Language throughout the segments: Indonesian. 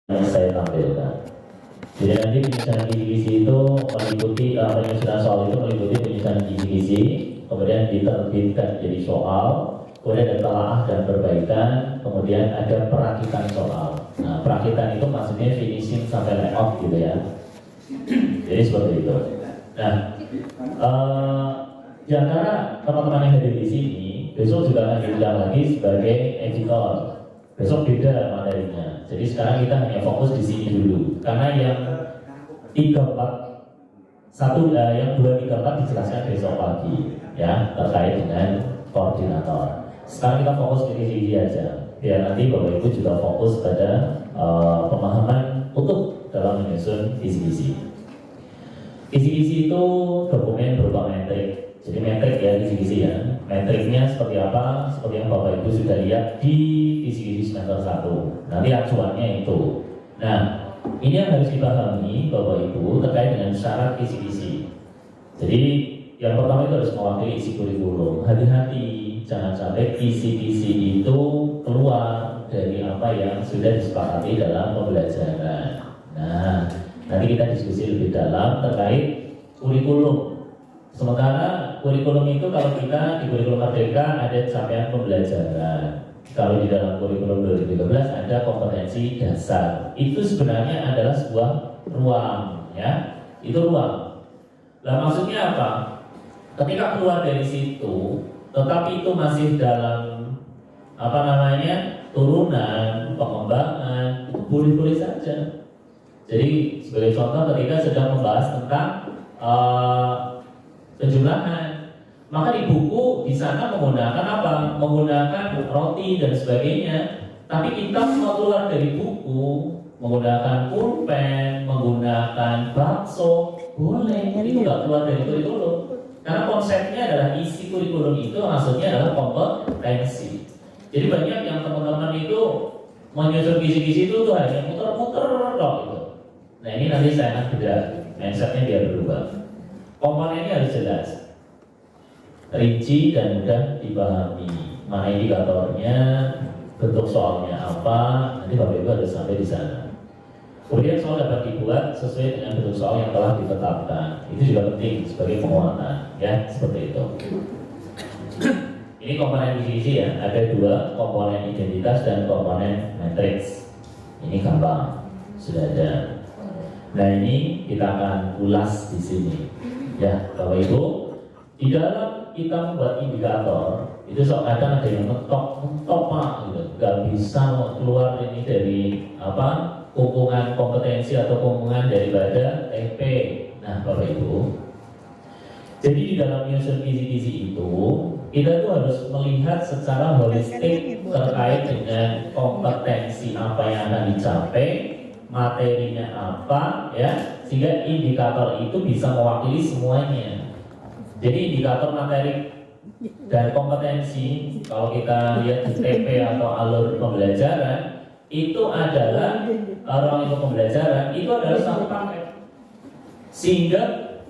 yang saya tampilkan. Jadi nanti penyusunan kisi-kisi itu meliputi penyusunan soal itu meliputi penyusunan kisi-kisi, kemudian diterbitkan jadi soal, kemudian ada telaah dan perbaikan, kemudian ada perakitan soal. Nah, perakitan itu maksudnya finishing sampai layout gitu ya. Jadi seperti itu. Nah, di antara teman-teman yang hadir di sini, besok juga akan diundang lagi sebagai editor. Besok beda materinya. Jadi sekarang kita hanya fokus di sini dulu. Karena yang 3, 4, yang 2, 3, 4 dijelaskan besok pagi, ya, terkait dengan koordinator. Sekarang kita fokus ke kisi aja. Biar nanti Bapak Ibu juga fokus pada pemahaman utuh dalam menyusun kisi-kisi. Kisi-kisi itu dokumen berupa metrik. Jadi metrik ya kisi-kisi ya. Metriknya seperti apa? Seperti yang Bapak Ibu sudah lihat di kisi-kisi semester 1. Nanti acuannya itu. Nah, ini yang harus dipahami Bapak Ibu terkait dengan syarat kisi-kisi. Jadi yang pertama itu harus mewakili isi kurikulum. Hati-hati, jangan sampai kisi-kisi itu keluar dari apa yang sudah disepakati dalam pembelajaran. Nah, nanti kita diskusi lebih dalam terkait kurikulum. Sementara kurikulum itu kalau kita di kurikulum Merdeka ada capaian pembelajaran. Kalau di dalam kurikulum 2013 ada kompetensi dasar. Itu sebenarnya adalah sebuah ruang, ya. Itu ruang. Nah, maksudnya apa? Ketika keluar dari situ, tetapi itu masih dalam turunan, pengembangan, boleh-boleh saja. Jadi sebagai contoh ketika sedang membahas tentang penjumlahan, maka di buku di sana menggunakan apa? Menggunakan roti dan sebagainya. Tapi kita mau keluar dari buku menggunakan pulpen, menggunakan bakso, boleh. Itu nggak keluar dari kurikulum. Karena konsepnya adalah isi kurikulum itu maksudnya adalah kompetensi. Jadi banyak yang teman-teman itu menyusun kisi-kisi itu tuh hanya muter-muter kok gitu. Nah ini nanti saya akan beda mindsetnya biar berubah. Komponennya harus jelas, rinci dan mudah dipahami. Mana indikatornya, bentuk soalnya apa, nanti Bapak Ibu harus sampai di sana. Kemudian soal dapat dibuat sesuai dengan bentuk soal yang telah ditetapkan. Itu juga penting sebagai penguatan, ya seperti itu. Ini komponen kisi ya, ada 2 komponen identitas dan komponen matriks. Ini gampang, sudah ada. Nah ini kita akan ulas di sini. Ya, Bapak Ibu, di dalam kita membuat indikator itu kadang ada yang mentok Pak, gitu. Gak bisa keluar ini dari kumpulan kompetensi atau kumpulan daripada TP. Nah, Bapak Ibu, jadi di dalam menyusun kisi-kisi itu kita tuh harus melihat secara holistik terkait dengan kompetensi apa yang akan dicapai, materinya apa, ya, sehingga indikator itu bisa mewakili semuanya. Jadi indikator materi dan kompetensi kalau kita lihat di TP atau alur pembelajaran itu adalah ruang lingkup pembelajaran itu adalah satu paket, sehingga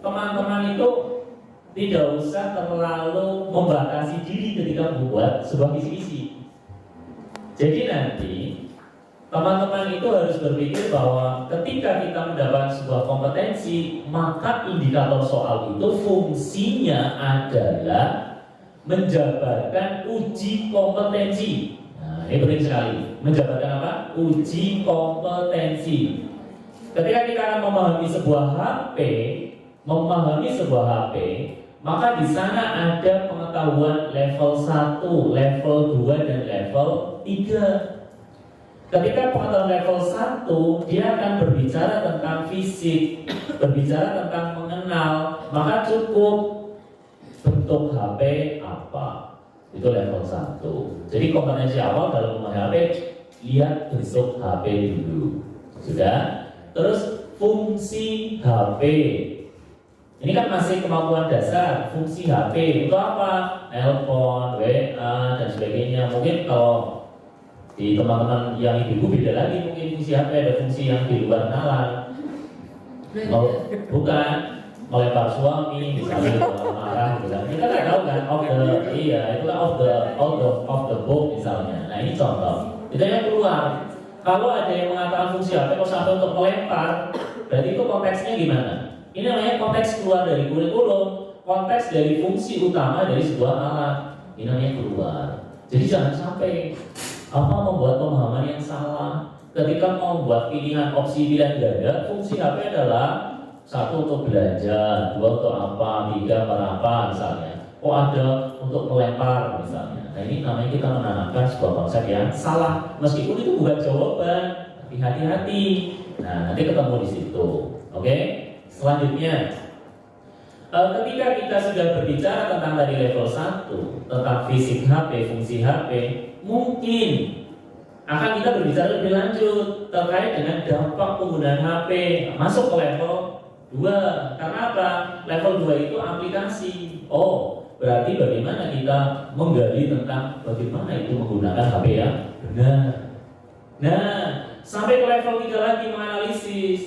teman-teman itu tidak usah terlalu membatasi diri ketika membuat sebuah kisi-kisi. Jadi nanti teman-teman itu harus berpikir bahwa ketika kita mendapat sebuah kompetensi, maka indikator soal itu fungsinya adalah menjabarkan uji kompetensi. Nah, ini penting sekali. Menjabarkan apa? Uji kompetensi. Ketika kita akan memahami sebuah HP, maka di sana ada pengetahuan level 1, level 2, dan level 3. Ketika pengetahuan level 1, dia akan berbicara tentang fisik, berbicara tentang mengenal, maka cukup bentuk HP apa. Itu level 1. Jadi kompetensi awal dalam memahami HP, lihat bentuk HP dulu. Sudah? Terus fungsi HP. Ini kan masih kemampuan dasar. Fungsi HP itu apa? Telepon, WA, dan sebagainya. Mungkin kalau di teman-teman yang ibu beda lagi, mungkin fungsi HP ada fungsi yang di luar nalar. Bukan melempar suami, misalnya kalau marah, gitu kan. Kita nggak tahu kan, itu off the book misalnya. Nah ini contoh. Itu yang keluar. Kalau ada yang mengatakan fungsi HP kok sampai untuk melempar, berarti itu konteksnya gimana? Ini namanya konteks keluar dari kurikulum, konteks dari fungsi utama dari sebuah alat. Ini namanya keluar. Jadi jangan sampai membuat pemahaman yang salah. Ketika mau membuat pilihan opsi pilihan ganda, fungsi HP adalah satu untuk belanja, dua untuk apa, tiga berapa misalnya. Oh ada untuk melempar misalnya. Nah ini namanya kita menanamkan sebuah konsep yang salah. Meskipun itu bukan jawaban, tapi hati-hati. Nah nanti ketemu di situ. Oke? Selanjutnya, ketika kita sudah berbicara tentang tadi level 1 tentang fisik HP, fungsi HP, mungkin akan kita berbicara lebih lanjut terkait dengan dampak penggunaan HP masuk ke level 2. Karena apa? Level 2 itu aplikasi. Oh, berarti bagaimana kita menggali tentang bagaimana itu menggunakan HP yang benar. Nah, sampai ke level 3 lagi menganalisis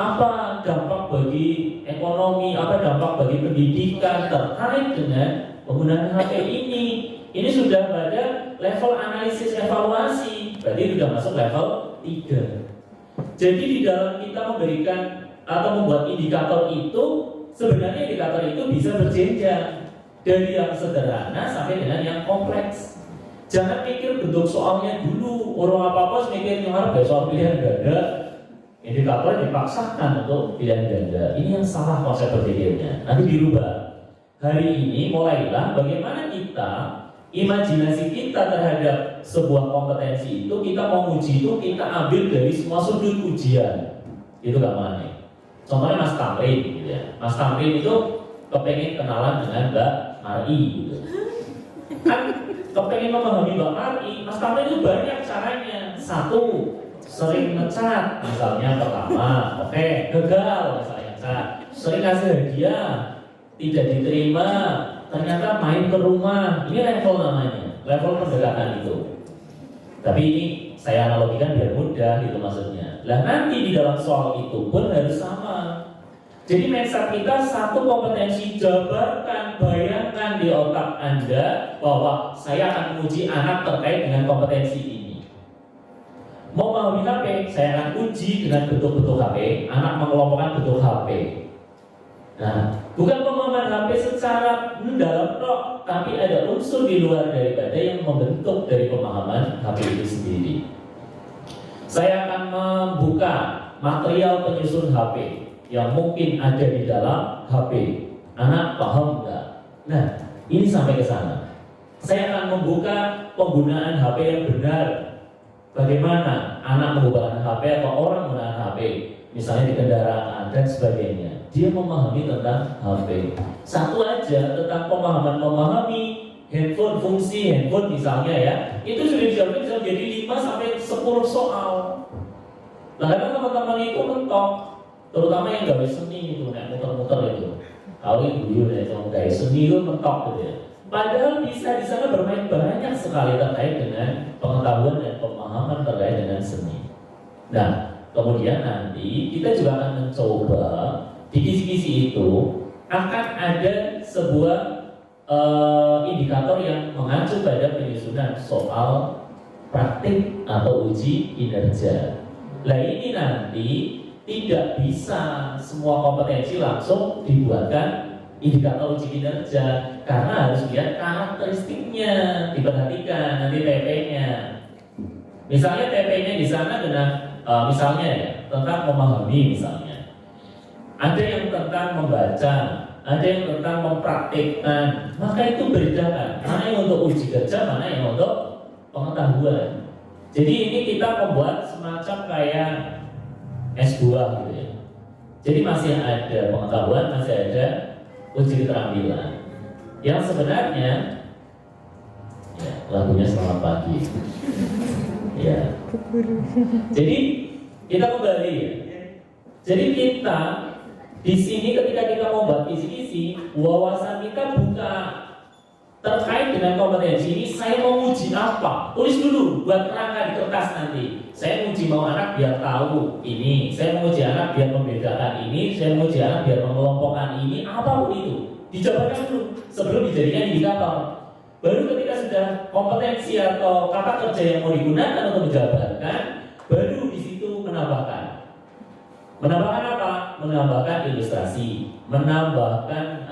apa dampak bagi ekonomi, apa dampak bagi pendidikan terkait dengan penggunaan HP ini. Ini sudah pada level analisis evaluasi, berarti sudah masuk level 3. Jadi di dalam kita memberikan atau membuat indikator itu, sebenarnya indikator itu bisa berjenjang dari yang sederhana sampai dengan yang kompleks. Jangan pikir bentuk soalnya dulu, orang apa-apa mikir nyuar soal pilihan ganda, indikator dipaksakan untuk pilihan ganda. Ini yang salah konsep berpikirnya. Nanti dirubah. Hari ini mulailah bagaimana kita imajinasi kita terhadap sebuah kompetensi itu, kita mau uji itu kita ambil dari semua sudut ujian. Itu gampangnya. Contohnya Mas Tamrin gitu ya. Mas Tamrin itu kepengen kenalan dengan Mbak Mari gitu. Kan kepengen memahami Mbak Mari, Mas Tamrin itu banyak caranya. Satu, sering ngecat misalnya pertama, oke, gagal misalnya ngecat. Sering kasih hadiah, tidak diterima, ternyata main ke rumah. Ini level namanya, level pendekatan itu. Tapi ini saya analogikan biar mudah gitu maksudnya. Lah nanti di dalam soal itu pun harus sama. Jadi mindset kita satu kompetensi, jabarkan, bayangkan di otak Anda bahwa saya akan menguji anak terkait dengan kompetensi ini. Mau memahami HP, saya akan uji dengan bentuk-bentuk HP, anak mengelompokkan bentuk HP. Nah, bukan pemahaman HP secara mendalam tok, tapi ada unsur di luar daripada yang membentuk dari pemahaman HP itu sendiri. Saya akan membuka material penyusun HP yang mungkin ada di dalam HP. Anak paham nggak? Nah, ini sampai ke sana. Saya akan membuka penggunaan HP yang benar. Bagaimana anak menggunakan HP atau orang menggunakan HP, misalnya di kendaraan dan sebagainya. Dia memahami tentang HP. Satu aja tentang memahami handphone, fungsi handphone misalnya ya, itu sudah dijawab bisa jadi 5 sampai 10 soal. Nah, kadang teman-teman itu mentok, terutama yang gawe seni itu, naik muter-muter itu. Kalau ibu ya, yang gawe seni itu mentok gitu ya. Padahal bisa di sana bermain banyak sekali terkait dengan pengetahuan dan pemahaman terkait dengan seni. Nah, kemudian nanti kita juga akan mencoba di kisi-kisi itu akan ada sebuah indikator yang mengacu pada penyusunan soal praktik atau uji kinerja. Nah ini nanti tidak bisa semua kompetensi langsung dibuatkan indikator uji kinerja karena harus lihat karakteristiknya, diperhatikan nanti TP-nya. Misalnya TP-nya di sana dengan misalnya ya tentang memahami misalnya. Ada yang tentang membaca, ada yang tentang mempraktikkan. Maka itu bedakan mana yang untuk uji kerja, mana yang untuk pengetahuan. Jadi ini kita membuat semacam kayak S2 gitu ya. Jadi masih ada pengetahuan, masih ada uji keterampilan. Yang sebenarnya ya, lagunya Selamat Pagi. Ya. Jadi kita kembali ya. Jadi kita di sini ketika kita mau buat kisi-kisi, wawasan kita buka terkait dengan kompetensi ini. Saya mau uji apa? Tulis dulu buat kerangka di kertas nanti. Saya uji mau anak biar tahu ini. Saya mau uji anak biar membedakan ini. Saya mau uji anak biar mengelompokkan ini. Apapun itu dijabarkan dulu sebelum dijadikan indikator. Baru ketika sudah kompetensi atau kata kerja yang mau digunakan untuk menjabarkan, baru di situ menambahkan. Menambahkan apa? Menambahkan ilustrasi, menambahkan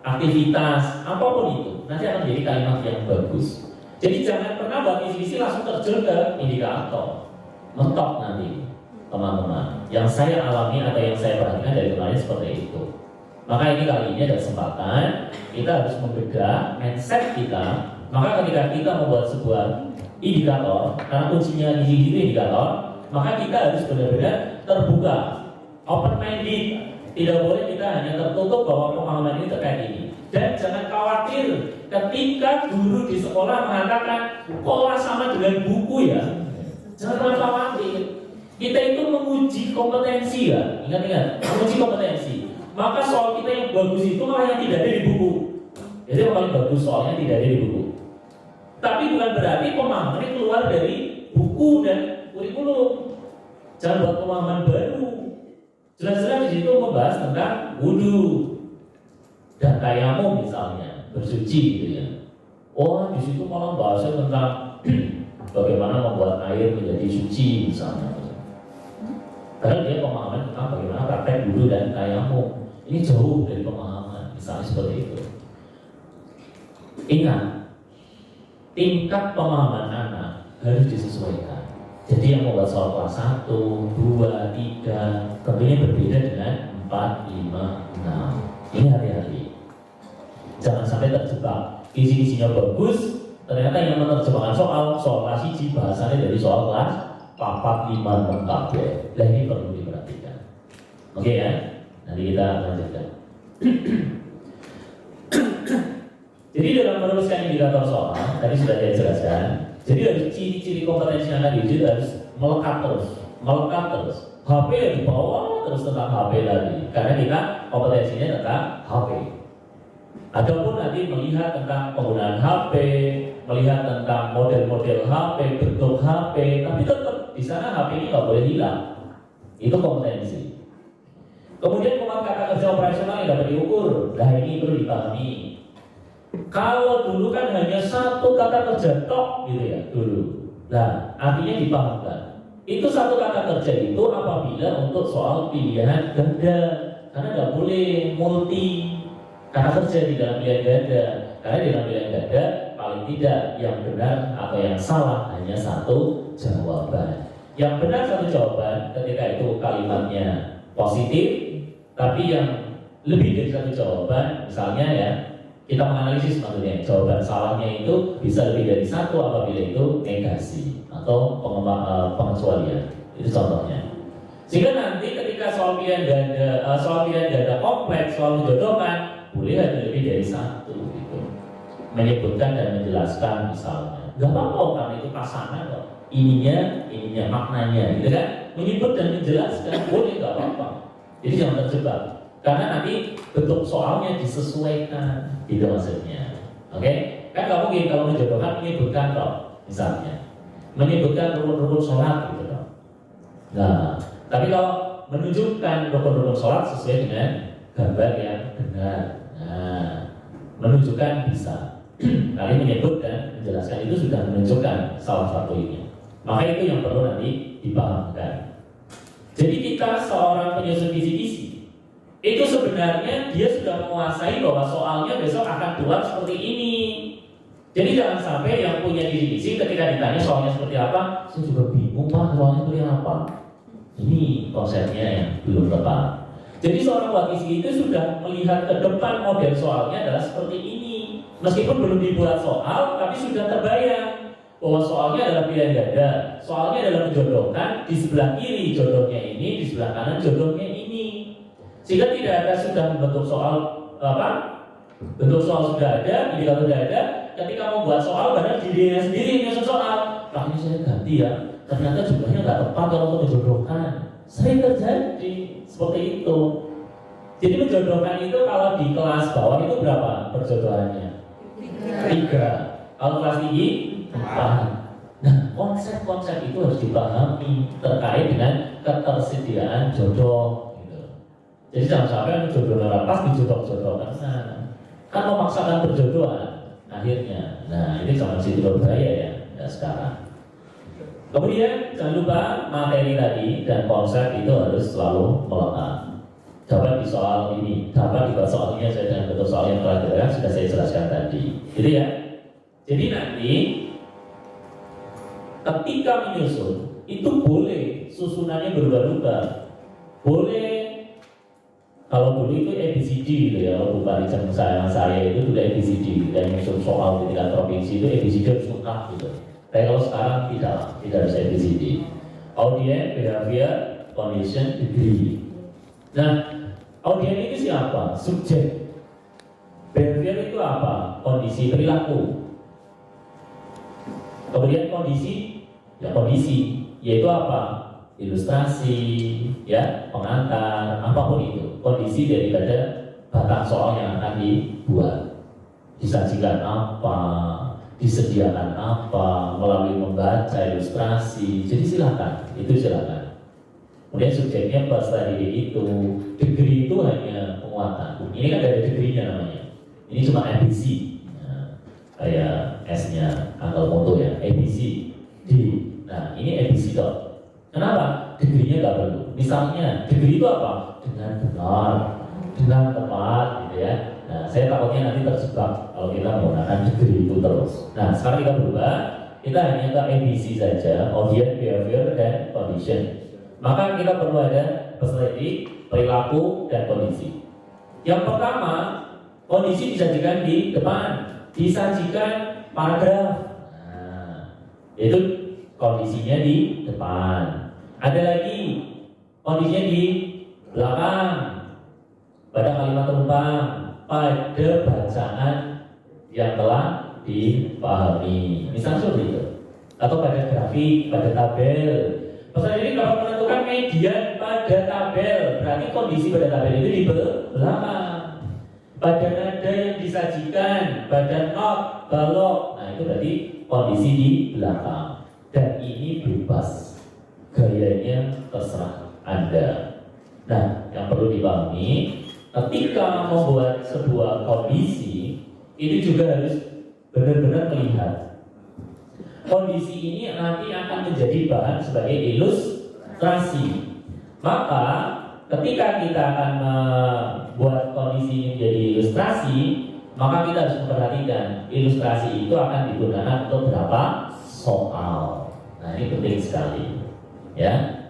aktivitas, apapun itu. Nanti akan jadi kalimat yang bagus. Jadi jangan pernah buat visi langsung terjun ke indikator. Mentok nanti, teman-teman. Yang saya alami atau yang saya perhatikan dari kemarin seperti itu. Maka ini kali ini ada kesempatan kita harus membedah mindset kita. Maka ketika kita membuat sebuah indikator, karena kuncinya di sini itu indikator, maka kita harus benar-benar terbuka, open minded. Tidak boleh kita hanya tertutup bahwa pemahaman ini terkait ini. Dan jangan khawatir ketika guru di sekolah mengatakan kok sama dengan buku ya. Jangan khawatir. Kita itu menguji kompetensi ya. Ingat-ingat, menguji kompetensi. Maka soal kita yang bagus itu malah yang tidak ada di buku. Jadi yang paling bagus soalnya tidak ada di buku. Tapi bukan berarti pemahaman ini keluar dari buku dan kurikulum. Jangan buat pemahaman baru. Jelas-jelas di situ membahas tentang wudhu dan tayamum misalnya, bersuci gitu ya. Oh, di situ malah bahasnya tentang bagaimana membuat air menjadi suci misalnya. Karena dia pemahaman tentang bagaimana praktek wudhu dan tayamum. Ini jauh dari pemahaman, misalnya seperti itu. Ingat, tingkat pemahaman anak harus disesuaikan. Jadi yang membuat soal kelas 1, 2, 3 tentunya berbeda dengan 4, 5, 6. Ini hati-hati. Jangan sampai terjebak. Isi-isinya bagus, ternyata yang menerjemahkan soal kelas 1 bahasanya dari soal kelas 4, 5, 6 kabeh. Nah ini perlu diperhatikan. Oke ya? Nanti kita lanjutkan. Jadi dalam menuliskan indikator soal, tadi sudah saya jelaskan. Jadi dari ciri-ciri kompetensi anak didik harus melekat terus. HP yang dibawa terus tentang HP tadi, karena kita kompetensinya tentang HP. Adapun nanti melihat tentang penggunaan HP, melihat tentang model-model HP, bentuk HP, tapi tetap di sana HP ini nggak boleh hilang. Itu kompetensi. Kemudian kemampuan kata kerja operasional yang dapat diukur, nah ini perlu dipahami. Kalau dulu kan hanya satu kata kerja tok gitu ya dulu. Nah, artinya dipahamkan. Itu satu kata kerja itu apabila untuk soal pilihan ganda, karena nggak boleh multi kata kerja di dalam pilihan ganda. Karena di dalam pilihan ganda paling tidak yang benar atau yang salah hanya satu jawaban. Yang benar satu jawaban ketika itu kalimatnya positif, tapi yang lebih dari satu jawaban, misalnya ya. Kita menganalisis maksudnya jawaban salahnya itu bisa lebih dari satu apabila itu negasi atau pengecualian. Itu contohnya. Sehingga nanti ketika soal pilihan ganda kompleks, soal menjodohkan, boleh ada lebih dari satu gitu. Menyebutkan dan menjelaskan misalnya. Gak apa-apa karena itu pasangan kok. Ininya maknanya gitu kan. Menyebut dan menjelaskan boleh gak apa-apa. Jadi jangan terjebak. Karena nanti bentuk soalnya disesuaikan, itu maksudnya. Oke? Kan nggak mungkin kalau menjodohkan menyebutkan toh, misalnya menyebutkan rukun-rukun sholat gitu toh. Nah, tapi kalau menunjukkan rukun-rukun sholat sesuai dengan gambar yang benar, nah, menunjukkan bisa. Kali menyebut dan menjelaskan itu sudah menunjukkan salah satu ini. Maka itu yang perlu nanti dipahamkan. Jadi kita seorang penyusun kisi-kisi itu sebenarnya dia sudah menguasai bahwa soalnya besok akan keluar seperti ini. Jadi jangan sampai yang punya kisi-kisi ketika ditanya soalnya seperti apa, saya juga bingung Pak soalnya seperti apa. Ini konsepnya yang belum tepat. Jadi seorang buat kisi itu sudah melihat ke depan model soalnya adalah seperti ini. Meskipun belum dibuat soal, tapi sudah terbayang bahwa soalnya adalah pilihan ganda, soalnya adalah menjodohkan, di sebelah kiri jodohnya ini, di sebelah kanan jodohnya ini. Sehingga tidak ada sudah bentuk soal bentuk soal sudah ada, indikator sudah ada. Ketika membuat soal, padahal dirinya sendiri yang nyusun soal. Ini saya ganti ya, ternyata jumlahnya nggak tepat kalau untuk menjodohkan. Sering terjadi seperti itu. Jadi menjodohkan itu kalau di kelas bawah itu berapa perjodohannya? 3. Kalau kelas tinggi 4. Nah, konsep-konsep itu harus dipahami terkait dengan ketersediaan jodoh. Jadi jangan sampai jodoh pas dijodoh-jodohkan kan memaksakan perjodohan akhirnya. Nah ini zaman situ berbahaya ya sekarang. Kemudian jangan lupa materi tadi dan konsep itu harus selalu melekat. Dapat di soal ini, dapat di soalnya saya dengan bentuk soal yang terakhir sudah saya jelaskan tadi. Gitu ya. Jadi nanti ketika menyusun itu boleh susunannya berubah-ubah. Boleh kalau dulu itu ABCD gitu ya, kalau bukan di saya itu sudah ABCD dan menyusun soal di tingkat provinsi itu ABCD harus lengkap gitu. Tapi kalau sekarang tidak harus ABCD. Audience, behavior, condition, degree. Nah, audience itu siapa? Subjek. Behavior itu apa? Kondisi perilaku. Kemudian kondisi, ya kondisi, yaitu apa? Ilustrasi, ya pengantar, apapun itu. Kondisi daripada batang soal yang akan dibuat. Disajikan apa? Disediakan apa, melalui membaca ilustrasi. Jadi silakan, itu silakan. Kemudian subjeknya peserta didik itu, degree itu hanya penguatan. Ini kan ada degree-nya namanya. Ini cuma ABC, nah, kayak S-nya angkel moto ya, ABC, D. Nah ini ABC dot. Kenapa? Degree-nya nggak perlu. Misalnya degree itu apa? Dengan benar, dengan tepat, gitu ya. Nah, saya takutnya nanti terjebak kalau kita menggunakan degree itu terus. Nah, sekarang kita berubah, kita hanya ke ABC saja, audience, behavior, dan condition. Maka kita perlu ada perspektif, perilaku, dan kondisi. Yang pertama, kondisi disajikan di depan, disajikan paragraf. Nah, itu kondisinya di depan. Ada lagi kondisinya di belakang, pada kalimat penumpang, pada bacaan yang telah dipahami, misalnya seperti itu, atau pada grafik, pada tabel. Peserta ini dapat menentukan median pada tabel, berarti kondisi pada tabel itu di belakang. Pada nada yang disajikan, pada not, balok, nah itu berarti kondisi di belakang. Dan ini bebas, gayanya terserah Anda. Nah, yang perlu dipahami, ketika membuat sebuah kondisi, itu juga harus benar-benar melihat kondisi ini nanti akan menjadi bahan sebagai ilustrasi. Maka ketika kita akan membuat kondisi ini menjadi ilustrasi, maka kita harus memperhatikan ilustrasi itu akan digunakan untuk berapa soal. Nah ini penting sekali, ya.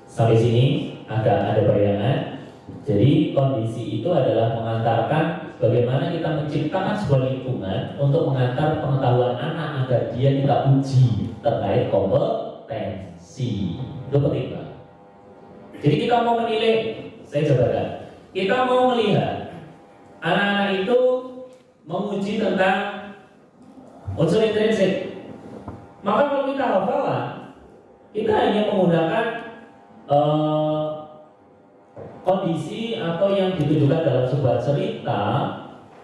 Sampai sini ada bayangan. Jadi kondisi itu adalah mengantarkan bagaimana kita menciptakan sebuah lingkungan untuk mengantar pengetahuan anak agar dia kita uji terkait kompetensi. Itu penting banget. Jadi kita mau menilai, saya jabarkan, kita mau melihat anak-anak itu menguji tentang unsur intrinsik. Maka kalau kita hafalan, kita hanya menggunakan kondisi atau yang ditujukan dalam sebuah cerita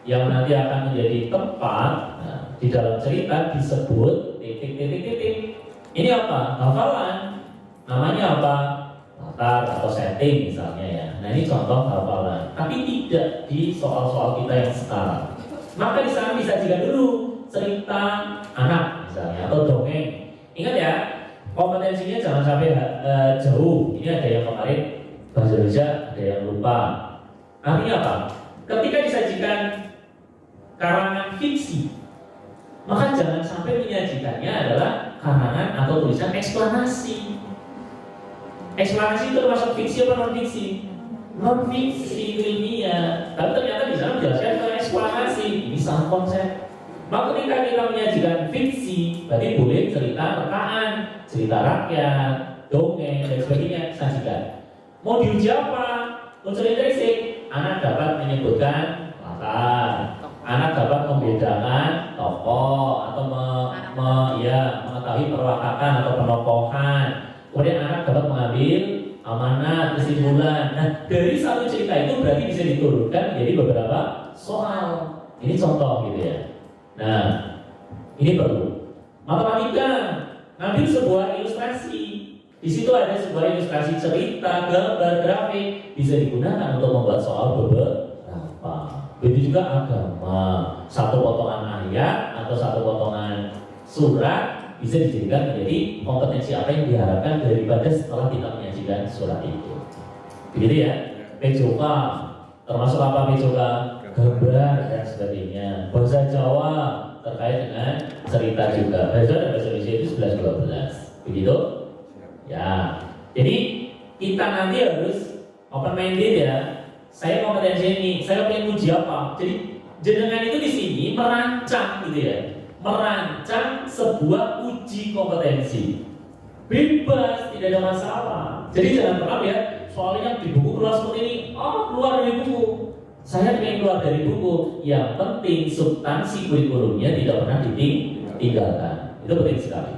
yang nanti akan menjadi tempat. Nah, di dalam cerita disebut titik. Ini apa? Hafalan. Namanya apa? Latar atau setting misalnya ya. Nah ini contoh hafalan. Tapi tidak di soal-soal kita yang sekarang. Maka di sana disajikan dulu cerita anak misalnya atau dongeng. Ingat ya, kompetensinya jangan sampai jauh. Ini ada yang kemarin bahasa Indonesia, ada yang lupa. Artinya apa? Ketika disajikan karangan fiksi, maka jangan sampai menyajikannya adalah karangan atau tulisan eksplanasi. Eksplanasi itu termasuk fiksi atau non fiksi? Non fiksi ilmiah. Tapi ternyata di sana menjelaskan tentang eksplanasi. Ini salah konsep. Maka ketika kita menyajikan fiksi, berarti boleh cerita rekaan, cerita rakyat, dongeng dan sebagainya sajikan. Mau diuji apa? Unsur intrinsik. Anak dapat menyebutkan latar. Anak dapat membedakan tokoh atau mengetahui perwakakan atau penokohan. Kemudian anak dapat mengambil amanat, kesimpulan. Nah, dari satu cerita itu berarti bisa diturunkan menjadi beberapa soal. Ini contoh gitu ya. Nah, ini perlu. Matematika, ngambil sebuah ilustrasi. Di situ ada sebuah ilustrasi cerita, gambar, grafik, bisa digunakan untuk membuat soal beberapa. Begitu juga agama, satu potongan ayat atau satu potongan surat bisa dijadikan menjadi kompetensi apa yang diharapkan daripada setelah kita menyajikan surat itu. Begitu ya. PJOK termasuk apa PJOK? Gambar dan sebagainya. Bahasa Jawa terkait dengan cerita juga. Bahasa dan bahasa Indonesia itu 11-12. Begitu? Ya. Jadi kita nanti harus open minded ya. Saya kompetensi ini, saya pengen uji apa? Jadi jenengan itu di sini merancang gitu ya. Merancang sebuah uji kompetensi. Bebas, tidak ada masalah. Jadi jangan pernah ya, soalnya di buku keluar seperti ini, keluar dari buku. Saya ingin keluar dari buku. Yang penting substansi kurikulumnya tidak pernah ditinggalkan. Itu penting sekali.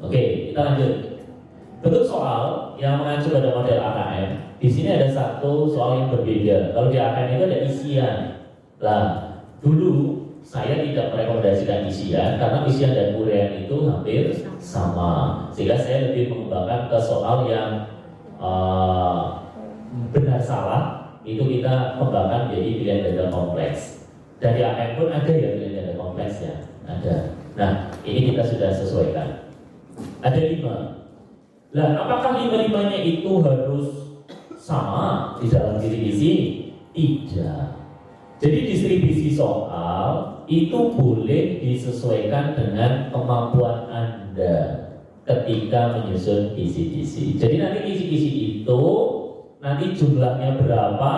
Oke, kita lanjut. Bentuk soal yang mengacu pada model AKM. Di sini ada satu soal yang berbeda. Kalau di AKM itu ada isian. Lah, dulu saya tidak merekomendasikan isian karena isian dan uraian itu hampir sama. Sehingga saya lebih mengembangkan ke soal yang benar salah itu kita kembangkan menjadi pilihan ganda kompleks. Dan di AKM pun ada ya pilihan ganda kompleksnya. Ada. Nah, ini kita sudah sesuaikan. Ada 5. Lah, apakah 5-5-nya itu harus sama di dalam kisi-kisi? Tidak. Jadi distribusi soal itu boleh disesuaikan dengan kemampuan Anda ketika menyusun kisi-kisi. Jadi nanti kisi-kisi itu nanti jumlahnya berapa?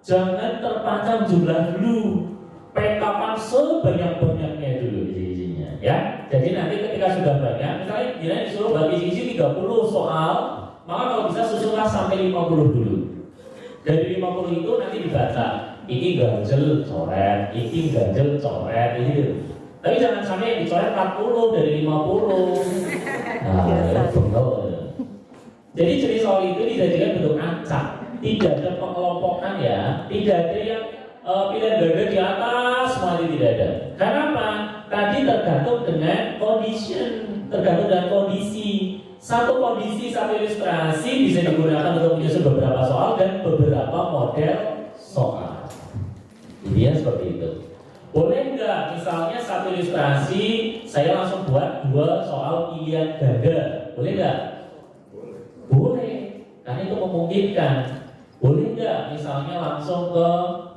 Jangan terpancang jumlah dulu. Petakan sebanyak-banyaknya dulu kisi-kisinya, ya. Jadi nanti ketika sudah banyak, misalnya kira disuruh bagi kisi 30 soal, maka kalau bisa susunlah sampai 50 dulu. Dari 50 itu nanti dibaca. Ini ganjel coret, ini ganjel coret, ini. Tapi jangan sampai yang dicoret 40 dari 50. Nah, ya benar. Jadi jenis soal itu dijadikan bentuk acak. Tidak ada pengelompokan ya, tidak ada yang pilihan ganda di atas, semua itu tidak ada. Karena apa? Tadi tergantung dengan condition, tergantung dengan kondisi. Satu kondisi, satu ilustrasi bisa digunakan untuk menyusun beberapa soal dan beberapa model soal. Ini ya seperti itu. Boleh nggak misalnya satu ilustrasi saya langsung buat 2 soal pilihan ganda? Boleh nggak? Boleh, karena itu memungkinkan. Boleh nggak misalnya langsung ke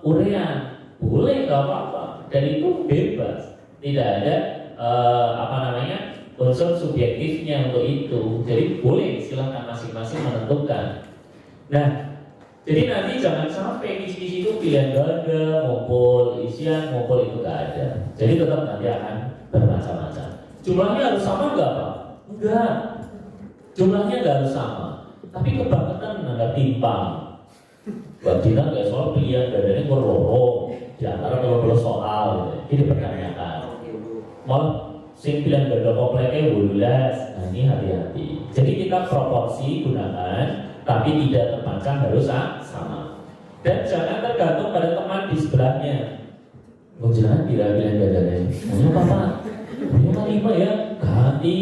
uraian? Boleh, nggak apa-apa. Dan itu bebas, tidak ada unsur subjektifnya untuk itu. Jadi boleh, silahkan masing-masing menentukan. Nah, jadi nanti jangan sampai kisi-kisi itu pilihan ganda, ngumpul isian, ngumpul itu nggak ada. Jadi tetap nanti akan bermacam-macam. Jumlahnya harus sama nggak Pak? Enggak. Jumlahnya nggak harus sama. Tapi kebangetan nggak timpang. Buat kita kayak soal pilihan gandanya berloro di antara 20 soal, ini dipertanyakan. Malah sing pilihan ganda kompleknya 12. Nah ini hati-hati. Jadi kita proporsi gunakan, tapi tidak terpancang harus sama. Dan jangan tergantung pada teman di sebelahnya. Jangan pilihan gandanya. Hanya papa, punya 5 ya, ganti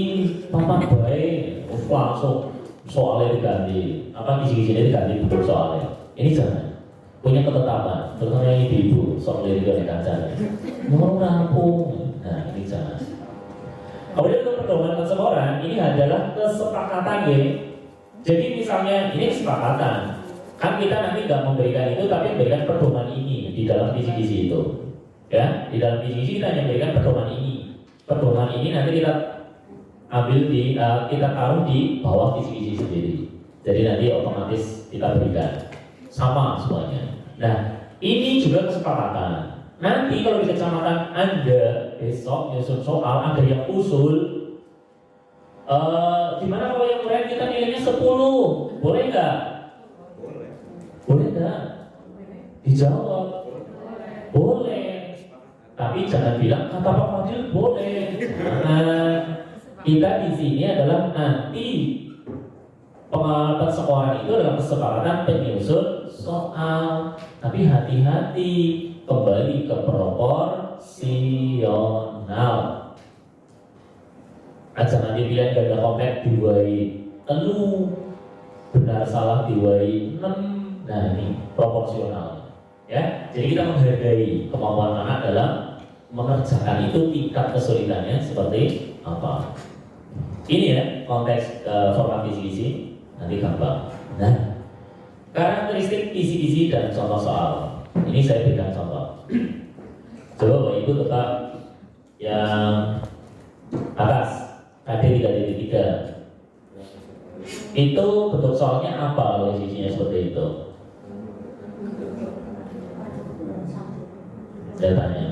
papa baik, langsung soalnya diganti. Apa kisi-kisinya diganti betul soalnya. Ini jangan. Punya ketetapan, terutama yang ibu-ibu, soal lirik dari kancanya. Mau rampung. Nah ini jangan. Kemudian untuk pedoman keseluruhan ini adalah kesepakatan ya. Jadi misalnya ini kesepakatan, kan kita nanti nggak memberikan itu, tapi memberikan pedoman ini di dalam kisi-kisi itu, ya. Di dalam kisi-kisi kita hanya memberikan pedoman ini. Pedoman ini nanti kita ambil kita taruh di bawah kisi-kisi sendiri. Jadi nanti otomatis kita berikan sama semuanya. Nah ini juga kesepakatan. Nanti kalau di kecamatan Anda besok nyusun soal ada yang usul, gimana kalau yang uraian kita nilainya 10? Boleh nggak? Boleh. Boleh nggak? Dijawab. Boleh. Tapi jangan bilang kata Pak Fadil boleh. Nah, kita di sini adalah nanti persekolah itu adalah kesepakatan penyusun soal. Tapi hati-hati, kembali ke proporsional. Aja nanti pilihan ganda kompleks diwai telu, benar salah diwai 6. Nah ini proporsional, ya. Jadi kita menghargai kemampuan anak dalam mengerjakan itu, tingkat kesulitannya seperti apa. Ini ya konteks format kisi-kisi, nanti gampang. Nah, karakteristik kisi-kisi dan contoh soal. Ini saya berikan contoh. Coba Bapak Ibu tetap yang atas, KD 3.3. Itu bentuk soalnya apa kalau isinya seperti itu? Saya tanya.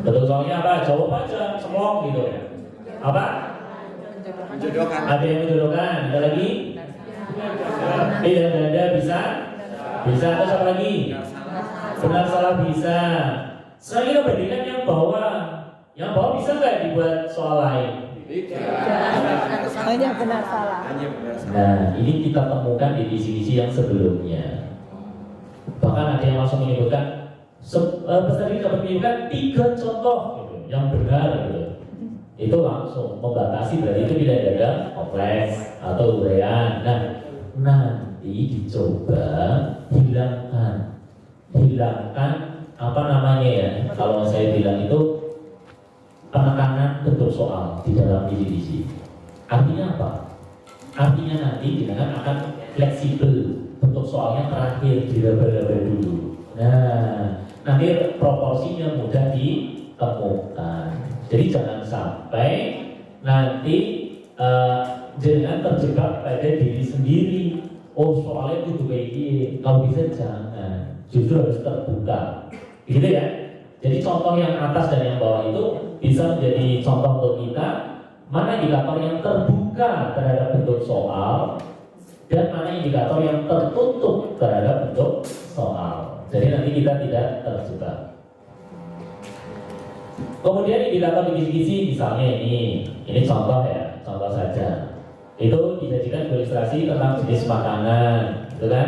Bentuk soalnya apa? Jawab aja, semua gitu. Apa? Menjodohkan. Ada yang menjodohkan. Ada lagi? Tidak ada, bisa? Bisa atau siapa lagi? Benar salah bisa. Sekarang kita bandingkan yang bawah. Yang bawah bisa nggak dibuat soal lain? Hanya benar salah. Nah, ini kita temukan di kisi-kisi yang sebelumnya. Bahkan ada yang langsung menyebutkan peserta ini dapat menyebutkan 3 contoh gitu, yang benar gitu. Itu langsung membatasi, berarti itu tidak ada kompleks atau uraian. Nah, nanti dicoba hilangkan apa namanya ya? Kalau saya bilang itu penekanan bentuk soal di dalam kisi-kisi. Artinya apa? Artinya nanti kita akan fleksibel, bentuk soalnya terakhir diraba-raba dulu. Nah, nanti proporsinya mudah ditemukan. Jadi jangan sampai nanti jangan terjebak pada diri sendiri. Oh, soalnya itu kayak gini. Kalau bisa jangan, justru harus terbuka. Gitu ya. Jadi contoh yang atas dan yang bawah itu bisa menjadi contoh untuk kita. Mana indikator yang terbuka terhadap bentuk soal dan mana indikator yang tertutup terhadap bentuk soal. Jadi nanti kita tidak terjebak. Kemudian indikator kisi-kisi misalnya ini contoh ya, contoh saja. Itu disajikan sebagai ilustrasi tentang jenis makanan, gitu kan?